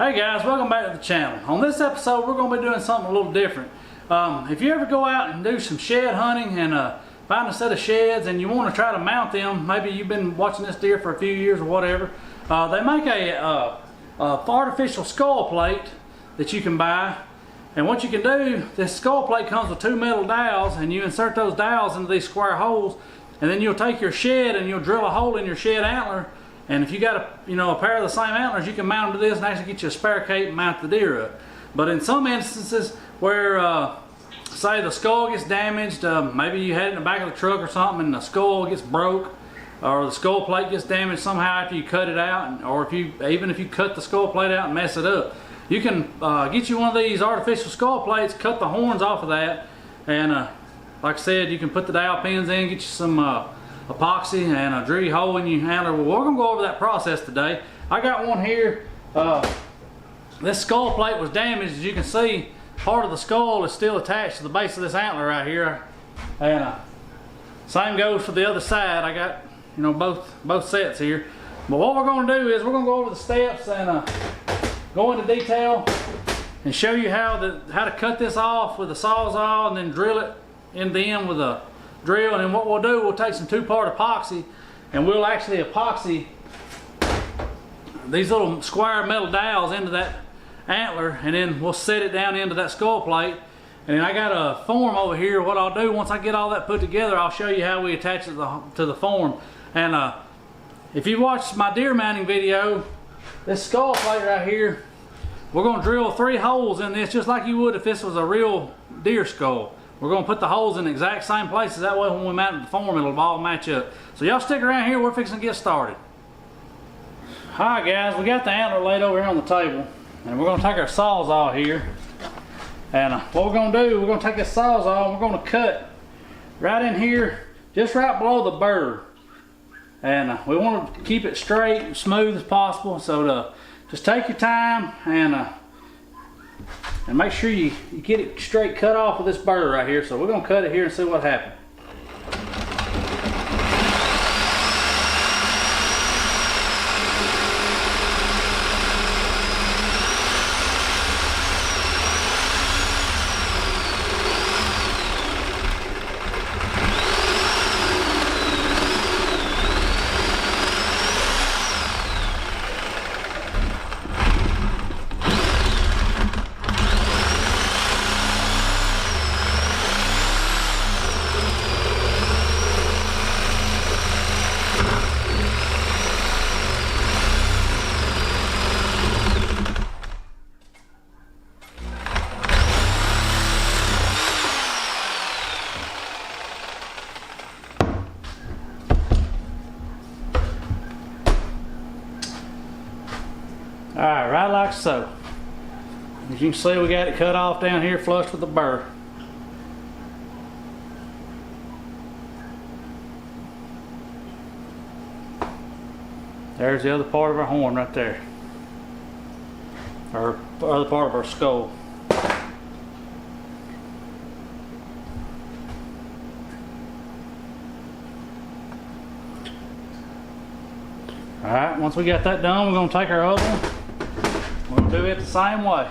Hey guys, welcome back to the channel. On this episode we're going to be doing something a little different. If you ever go out and do some shed hunting and find a set of sheds and you want to try to mount them, maybe you've been watching this deer for a few years or whatever, they make a artificial skull plate that you can buy. And what you can do, this skull plate comes with two metal dowels, and you insert those dowels into these square holes, and then you'll take your shed and you'll drill a hole in your shed antler. And if you got a pair of the same antlers, you can mount them to this and actually get you a spare cape and mount the deer up. But in some instances where say the skull gets damaged, maybe you had it in the back of the truck or something and the skull gets broke, or the skull plate gets damaged somehow after you cut it out, or even if you cut the skull plate out and mess it up, you can get you one of these artificial skull plates, cut the horns off of that, and like I said, you can put the dowel pins in, get you some epoxy and drill a hole in your antler. Well, we're gonna go over that process today. I got one here. This skull plate was damaged. As you can see, part of the skull is still attached to the base of this antler right here, and same goes for the other side. I got both sets here. But what we're gonna do is we're gonna go over the steps and go into detail and show you how to cut this off with a sawzall and then drill it in the end with a drill. And then what we'll do, we'll take some 2-part epoxy and we'll actually epoxy these little square metal dowels into that antler, and then we'll set it down into that skull plate. And then I got a form over here. What I'll do, once I get all that put together, I'll show you how we attach it to the form. And if you watched my deer mounting video, this skull plate right here, we're going to drill 3 holes in this just like you would if this was a real deer skull. We're going to put the holes in the exact same places. That way when we mount the form, it'll all match up. So y'all stick around here. We're fixing to get started. Alright guys, we got the antler laid over here on the table. And we're going to take our sawzall here. And what we're going to do, we're going to take this sawzall and we're going to cut right in here, just right below the burr. And we want to keep it straight and smooth as possible. So just take your time and make sure you get it straight cut off with this burr right here. So we're going to cut it here and see what happens. Alright, right like so. As you can see, we got it cut off down here flush with the burr. There's the other part of our horn right there. Or the other part of our skull. Alright, once we got that done, we're going to take our other one. We're going to do it the same way.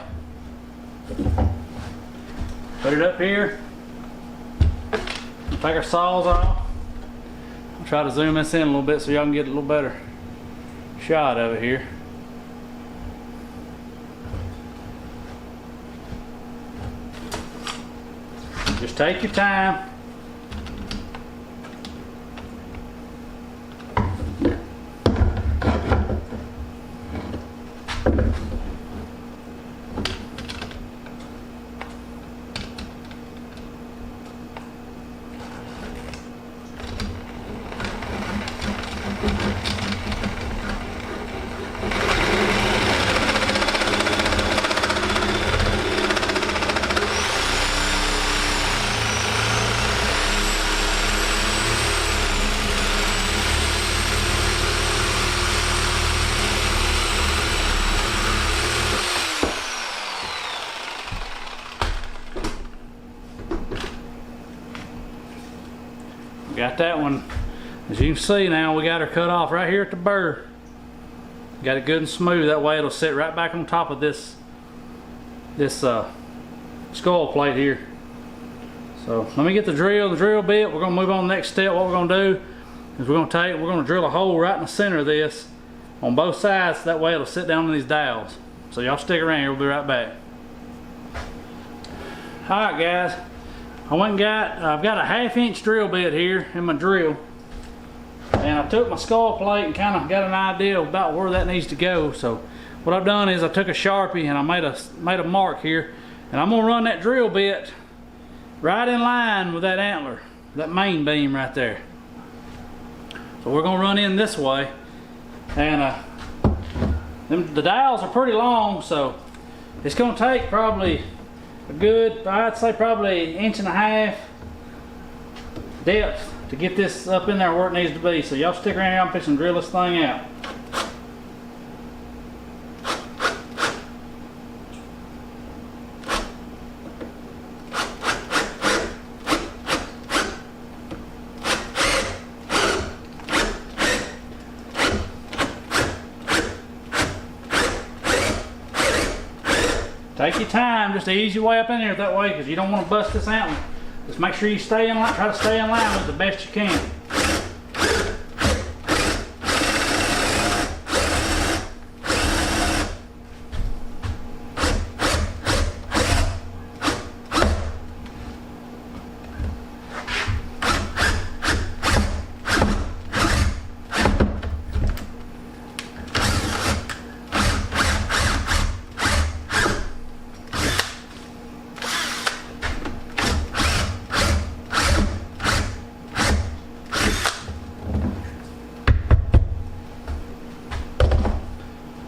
Put it up here. Take our saws off. I'll try to zoom this in a little bit so y'all can get a little better shot of it here. Just take your time. Got that one. As you can see now, we got her cut off right here at the burr. Got it good and smooth, that way it'll sit right back on top of this skull plate here. So let me get the drill bit. We're gonna move on to the next step. What we're gonna do is we're gonna drill a hole right in the center of this on both sides, that way it'll sit down in these dowels. So y'all stick around here, we'll be right back. Alright guys, I've got a 1/2 inch drill bit here in my drill, and I took my skull plate and kind of got an idea about where that needs to go. So what I've done is I took a Sharpie and I made a mark here, and I'm gonna run that drill bit right in line with that antler, that main beam right there. So we're gonna run in this way, and the dowels are pretty long, so it's gonna take probably a good, I'd say probably 1.5 inches depth to get this up in there where it needs to be. So y'all stick around here, I'm fixing to drill this thing out. Take your time, just ease your way up in there that way, because you don't want to bust this antler. Just make sure you stay in line, try to stay in line with it the best you can.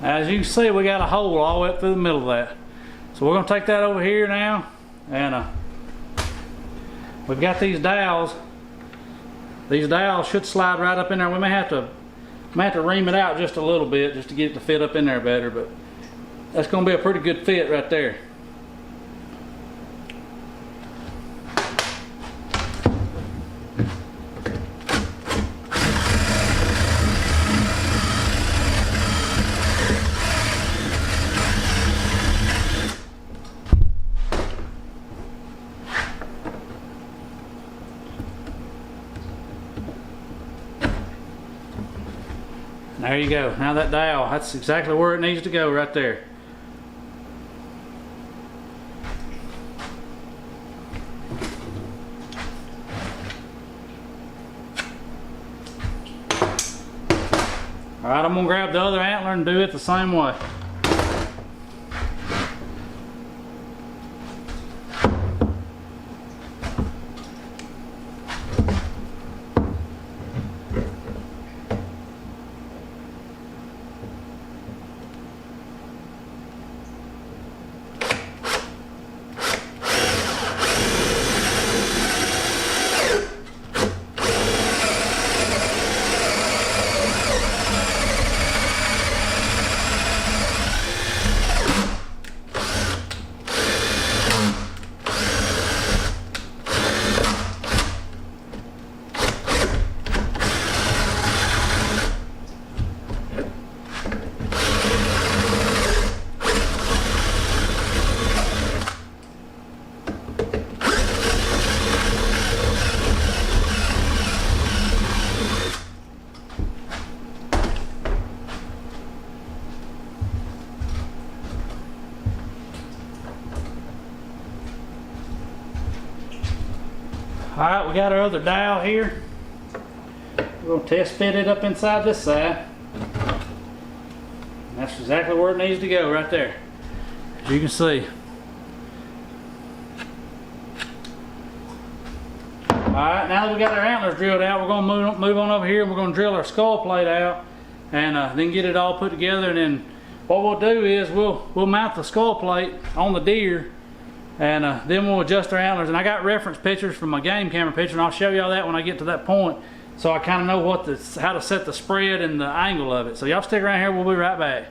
As you can see, we got a hole all the way up through the middle of that. So we're going to take that over here now, and we've got these dowels. These dowels should slide right up in there. We may have to ream it out just a little bit just to get it to fit up in there better, but that's going to be a pretty good fit right there. There you go. Now that dowel, that's exactly where it needs to go right there. Alright, I'm going to grab the other antler and do it the same way. Alright, we got our other dowel here. We're going to test fit it up inside this side. That's exactly where it needs to go, right there. As you can see. Alright, now that we got our antlers drilled out, we're going to move on over here and we're going to drill our skull plate out and then get it all put together. And then what we'll do is we'll mount the skull plate on the deer, and then we'll adjust our antlers. And I got reference pictures from my game camera picture, and I'll show y'all that when I get to that point, so I kind of know how to set the spread and the angle of it. So y'all stick around here, we'll be right back.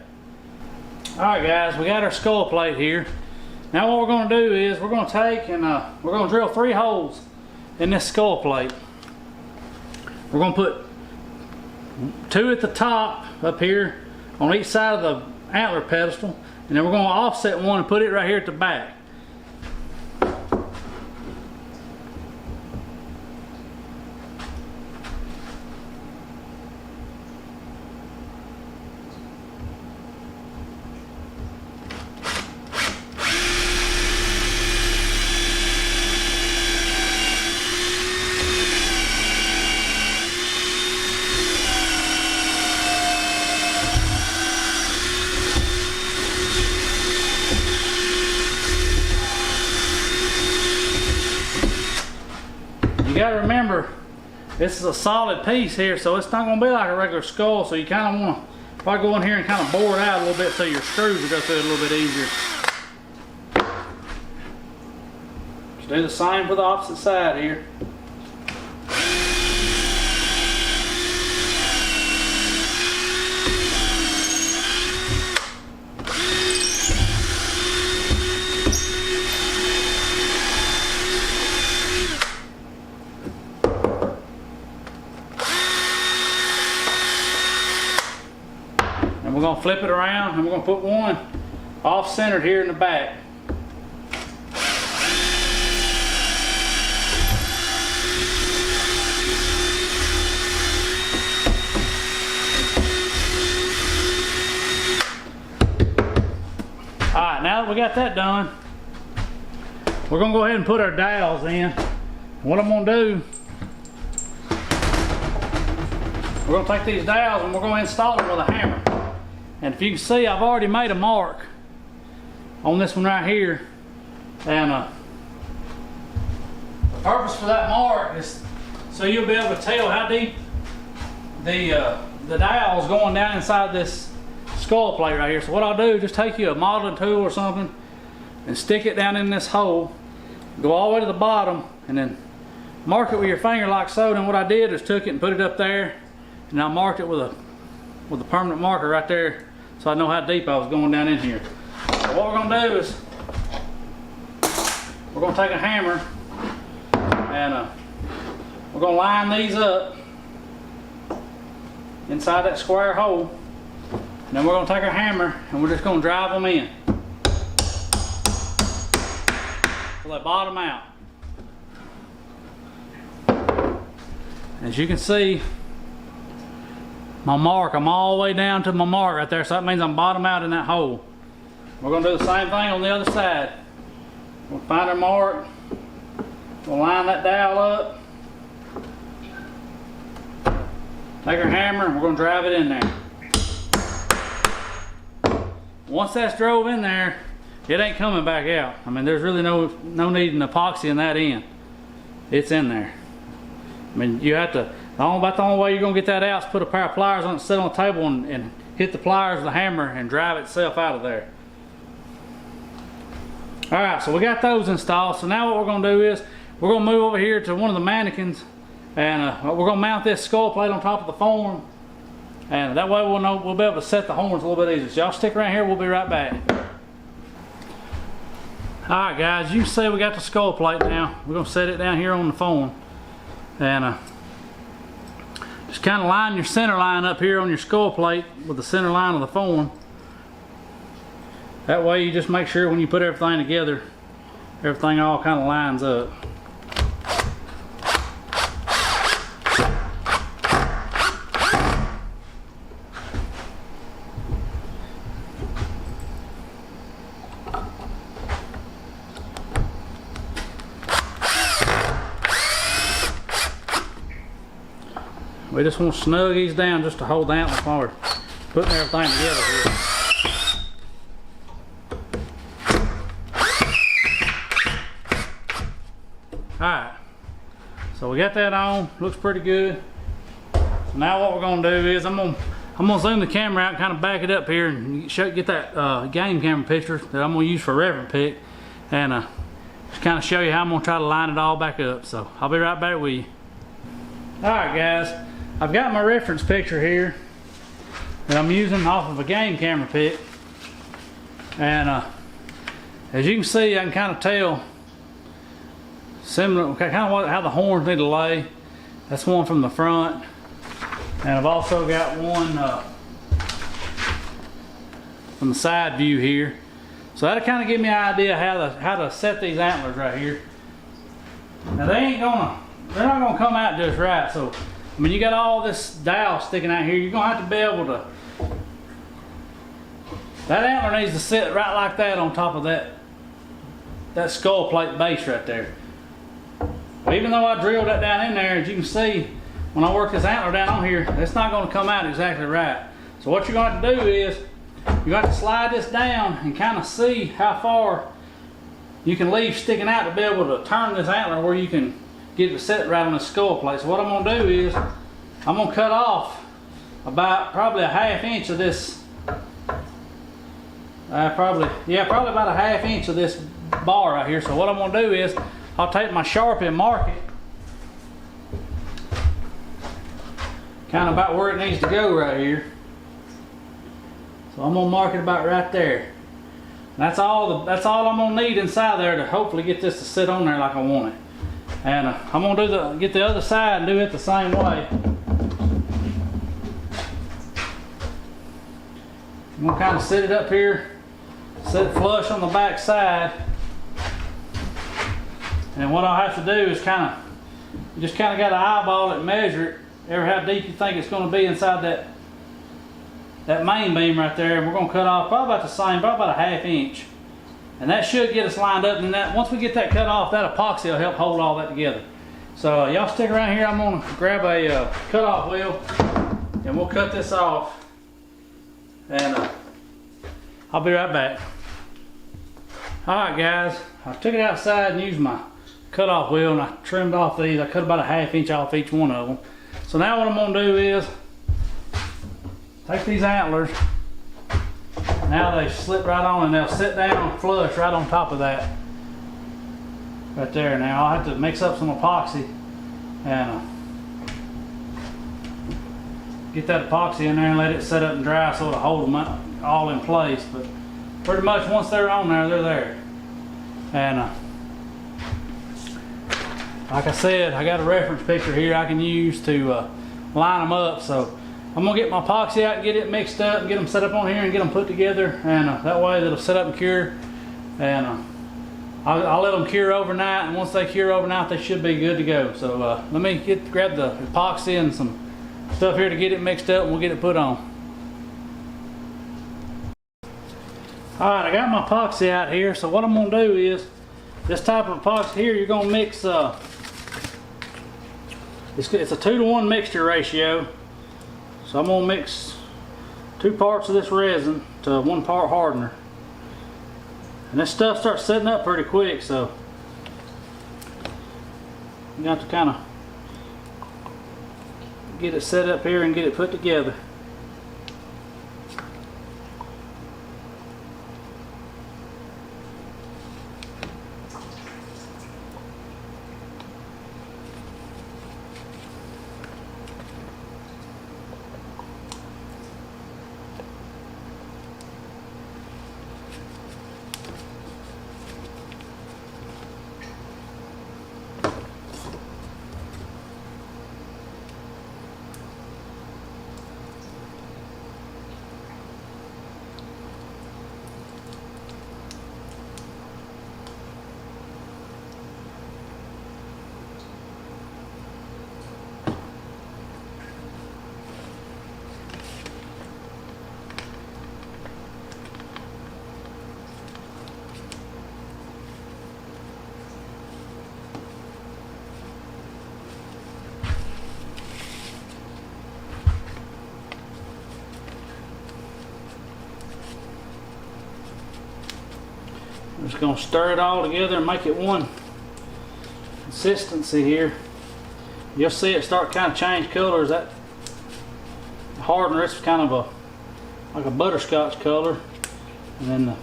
Alright guys, we got our skull plate here. Now what we're going to do is we're going to take and we're going to drill 3 holes in this skull plate. We're going to put 2 at the top up here on each side of the antler pedestal, and then we're going to offset one and put it right here at the back. You gotta remember, this is a solid piece here, so it's not gonna be like a regular skull, so you kinda wanna probably go in here and kinda bore it out a little bit so your screws will go through it a little bit easier. Just do the same for the opposite side here. And we're going to flip it around and we're going to put one off-centered here in the back. Alright, now that we got that done, we're going to go ahead and put our dowels in. What I'm going to do, we're going to take these dowels and we're going to install them with a hammer. And if you can see, I've already made a mark on this one right here. And the purpose for that mark is so you'll be able to tell how deep the dowel is going down inside this skull plate right here. So what I'll do, just take you a modeling tool or something and stick it down in this hole, go all the way to the bottom, and then mark it with your finger like so. And what I did is took it and put it up there, and I marked it with a permanent marker right there, so I know how deep I was going down in here. So what we're going to do is we're going to take a hammer and we're going to line these up inside that square hole, and then we're going to take our hammer and we're just going to drive them in till they bottom out. As you can see, my mark, I'm all the way down to my mark right there, so that means I'm bottom out in that hole. We're going to do the same thing on the other side. We'll find our mark, we'll line that dowel up, take our hammer, and we're going to drive it in there. Once that's drove in there, it ain't coming back out. I mean, there's really no need in epoxy in that end. It's in there. I mean, you have to, about the only way you're going to get that out is put a pair of pliers on it, sit on the table and hit the pliers with the hammer and drive itself out of there. Alright, so we got those installed. So now what we're going to do is we're going to move over here to one of the mannequins, and we're going to mount this skull plate on top of the form, and that way we'll be able to set the horns a little bit easier. So y'all stick around here, we'll be right back. Alright guys, you can see we got the skull plate now. We're going to set it down here on the form, and just kind of line your center line up here on your skull plate with the center line of the form. That way you just make sure when you put everything together, everything all kind of lines up. We just want to snug these down just to hold the antler while we're putting everything together here. Alright, so we got that on, looks pretty good. So now what we're going to do is I'm gonna zoom the camera out and kind of back it up here and get that game camera picture that I'm going to use for reference pick, and just kind of show you how I'm going to try to line it all back up. So I'll be right back with you. Alright guys, I've got my reference picture here that I'm using off of a game camera pick, and as you can see, I can kind of tell similar, kind of how the horns need to lay. That's one from the front, and I've also got one from the side view here. So that'll kind of give me an idea how to set these antlers right here. Now they're not gonna come out just right. So I mean, you got all this dowel sticking out here. You're gonna have to be able to. That antler needs to sit right like that on top of that skull plate base right there. But even though I drilled that down in there, as you can see, when I work this antler down on here, it's not going to come out exactly right. So what you're going to do is, you're going to slide this down and kind of see how far you can leave sticking out to be able to turn this antler where you can get it set right on the skull plate. So what I'm going to do is, I'm going to cut off about probably a ½ inch of this, probably about a ½ inch of this bar right here. So what I'm going to do is, I'll take my Sharpie and mark it kind of about where it needs to go right here. So I'm gonna mark it about right there. And that's all I'm gonna need inside there to hopefully get this to sit on there like I want it. And I'm gonna get the other side and do it the same way. I'm gonna kind of set it up here, set it flush on the back side. And what I'll have to do is you just kind of got to eyeball it and measure it, ever how deep you think it's going to be inside that main beam right there. And we're going to cut off probably about the same, probably about a ½ inch. And that should get us lined up. And once we get that cut off, that epoxy will help hold all that together. So y'all stick around here. I'm going to grab a cut-off wheel and we'll cut this off. And I'll be right back. All right, guys. I took it outside and used my cut-off wheel and I trimmed off these. I cut about a ½ inch off each one of them. So now what I'm going to do is take these antlers. Now they slip right on and they'll sit down flush right on top of that right there. Now I'll have to mix up some epoxy and get that epoxy in there and let it set up and dry so it'll hold them all in place. But pretty much once they're on there, they're there. And like I said, I got a reference picture here I can use to line them up. So I'm gonna get my epoxy out and get it mixed up and get them set up on here and get them put together. And that way it'll set up and cure. And I'll let them cure overnight. And once they cure overnight, they should be good to go. So let me grab the epoxy and some stuff here to get it mixed up and we'll get it put on. All right, I got my epoxy out here. So what I'm gonna do is, this type of epoxy here, you're gonna mix, it's a 2-to-1 mixture ratio. So I'm gonna mix 2 parts of this resin to 1 part hardener. And this stuff starts setting up pretty quick, so you got to kind of get it set up here and get it put together. I'm just going to stir it all together and make it one consistency here. You'll see it start kind of change colors. That hardener, it's kind of like a butterscotch color, and then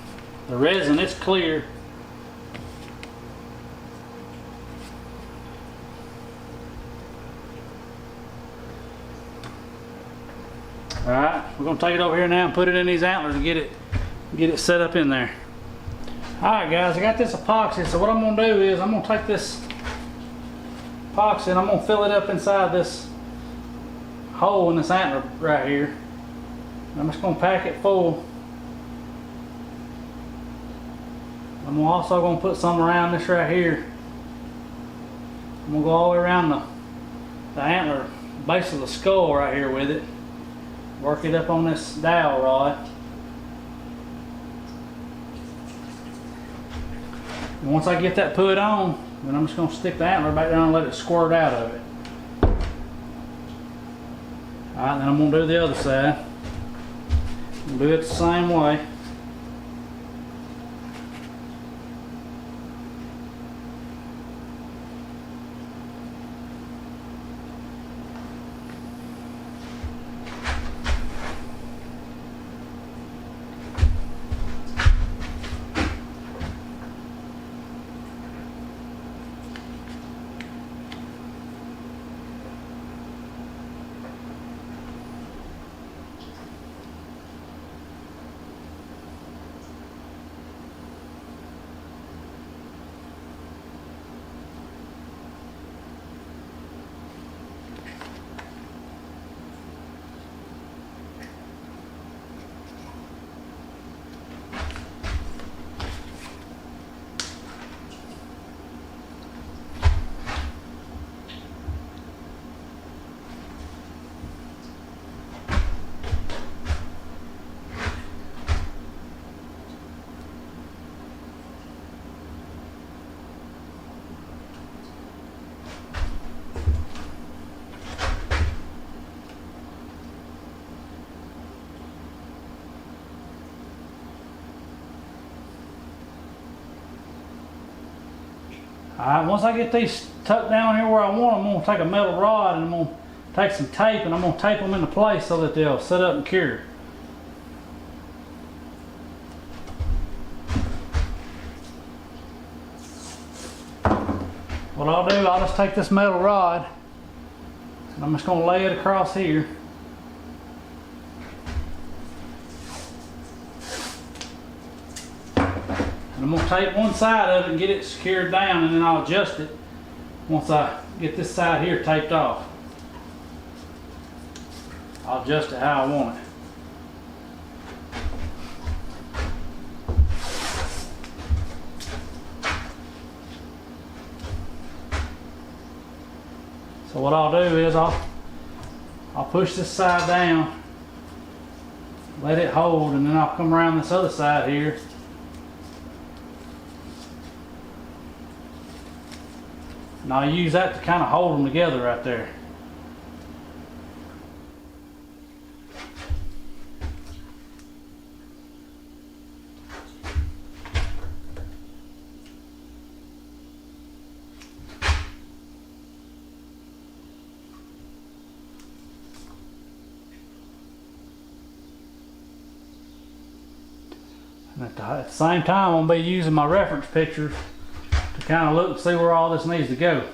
the resin, it's clear. All right, we're going to take it over here now and put it in these antlers and get it set up in there. Alright guys, I got this epoxy, so what I'm going to do is I'm going to take this epoxy and I'm going to fill it up inside this hole in this antler right here. I'm just going to pack it full I'm also going to put some around this right here. I'm going to go all the way around the antler, base of the skull right here with it. Work it up on this dowel rod. And once I get that put on, then I'm just going to stick the antler back down and let it squirt out of it. Alright, then I'm going to do the other side. I'm going to do it the same way. Alright, once I get these tucked down here where I want them, I'm going to take a metal rod and I'm going to take some tape and I'm going to tape them into place so that they'll set up and cure. What I'll do, I'll just take this metal rod and I'm just going to lay it across here. I'm going to tape one side of it and get it secured down, and then I'll adjust it once I get this side here taped off. I'll adjust it how I want it. So what I'll do is I'll push this side down, let it hold, and then I'll come around this other side here. And I'll use that to kind of hold them together right there. And at the same time, I'm going to be using my reference pictures to kind of look and see where all this needs to go.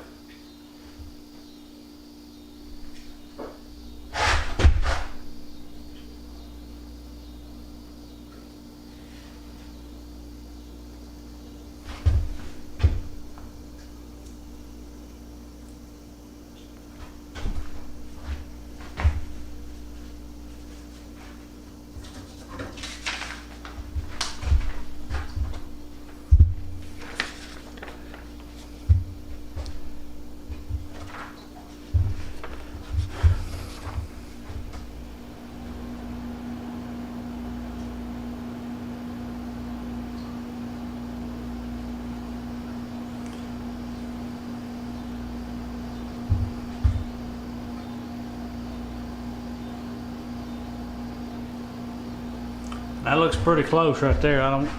That looks pretty close right there. I don't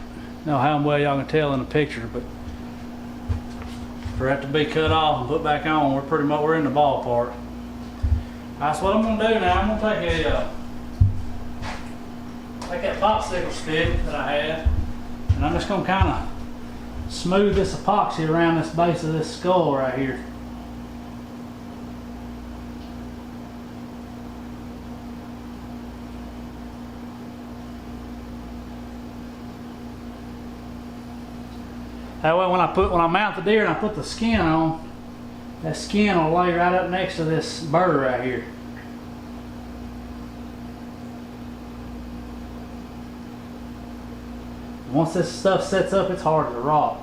know how well y'all can tell in the picture, but for it to be cut off and put back on, we're in the ballpark. That's what I'm gonna do now. I'm gonna take that popsicle stick that I had, and I'm just gonna kind of smooth this epoxy around this base of this skull right here. That way when I mount the deer and I put the skin on, that skin will lay right up next to this burr right here. Once this stuff sets up, it's hard to rot.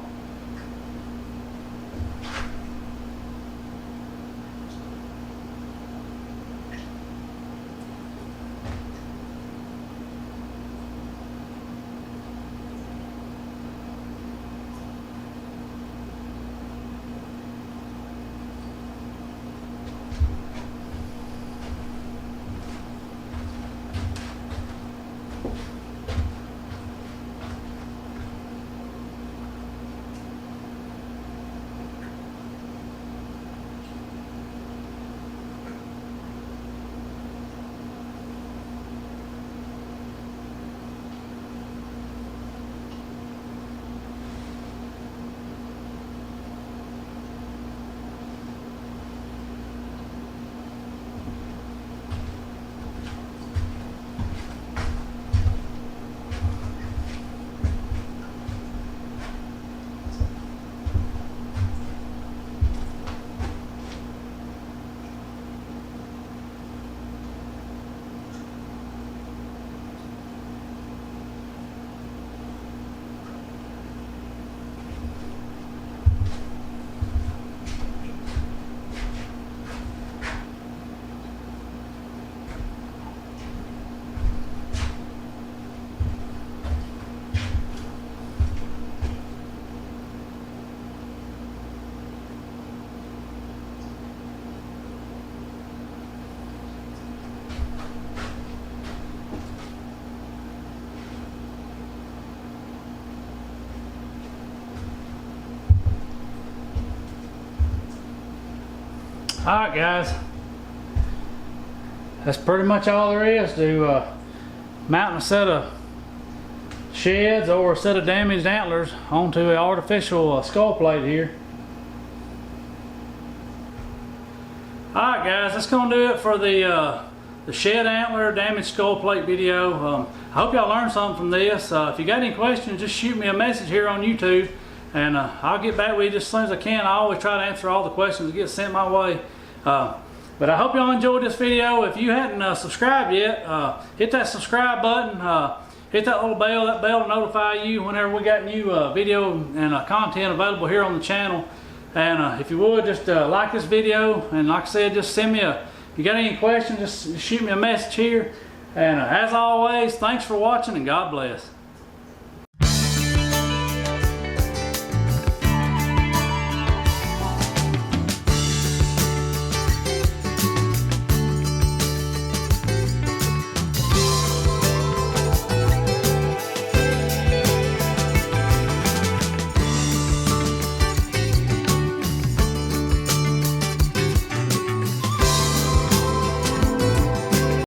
Alright guys, that's pretty much all there is to mounting a set of sheds or a set of damaged antlers onto an artificial skull plate here. Alright guys, that's going to do it for the shed antler damaged skull plate video. I hope y'all learned something from this. If you got any questions, just shoot me a message here on YouTube and I'll get back with you just as soon as I can. I always try to answer all the questions that get sent my way. But I hope y'all enjoyed this video. If you hadn't subscribed yet, hit that subscribe button, hit that little bell, to notify you whenever we got new video and content available here on the channel. And if you would, just like this video, and like I said, just send me if you got any questions, just shoot me a message here. And as always, thanks for watching and God bless.